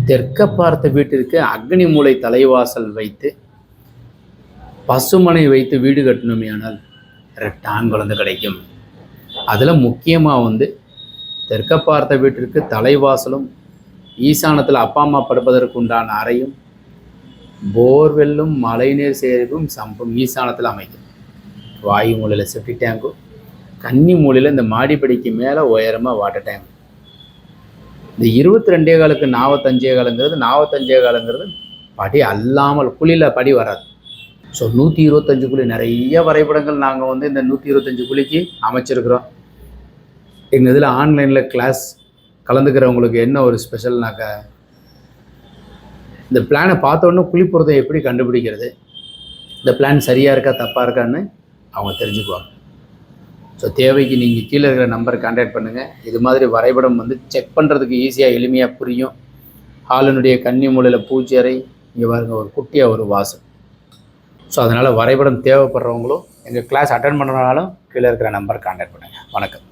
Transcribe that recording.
தெற்க பார்த்த வீட்டிற்கு அக்னி மூலை தலைவாசல் வைத்து பசுமனை வைத்து வீடு கட்டணுமே ஆனால் ரெட்டான் குழந்தை கிடைக்கும். அதில் முக்கியமாக தெற்க பார்த்த வீட்டிற்கு தலைவாசலும் ஈசானத்தில் அப்பா அம்மா படுப்பதற்கு உண்டான அறையும் போர்வெல்லும் மழைநீர் சேரும் சம்பும் ஈசானத்தில் அமைக்கும். வாயு மூலையில் செப்டி டேங்கும், கன்னி மூலையில் இந்த மாடிப்படிக்கு மேலே உயரமாக வாட்டர் டேங்க். இந்த 22 காலுக்கு 45 காலுங்கிறது படி அல்லாமல் குழியில் படி வராது. ஸோ 125 குழி நிறைய வரைபடங்கள் நாங்கள் இந்த 125 குழிக்கு அமைச்சிருக்கிறோம். எங்கள் இதில் ஆன்லைனில் கிளாஸ் கலந்துக்கிறவங்களுக்கு என்ன ஒரு ஸ்பெஷல்னாக்கா, இந்த பிளானை பார்த்தோன்னே குழிப்புறதை எப்படி கண்டுபிடிக்கிறது, இந்த பிளான் சரியாக இருக்கா தப்பாக இருக்கான்னு அவங்க தெரிஞ்சுக்குவாங்க. ஸோ தேவைக்கு நீங்கள் கீழே இருக்கிற நம்பரை கான்டாக்ட் பண்ணுங்கள். இது மாதிரி வரைபடம் செக் பண்ணுறதுக்கு ஈஸியாக எளிமையாக புரியும். ஹாலினுடைய கன்னி மூலையில் பூச்சி அறை, இங்கே பாருங்க ஒரு குட்டியாக ஒரு வாசல். ஸோ அதனால் வரைபடம் தேவைப்படுறவங்களும் எங்கள் கிளாஸ் அட்டன் பண்ணுறனாலும் கீழே இருக்கிற நம்பர் கான்டாக்ட் பண்ணுங்கள். வணக்கம்.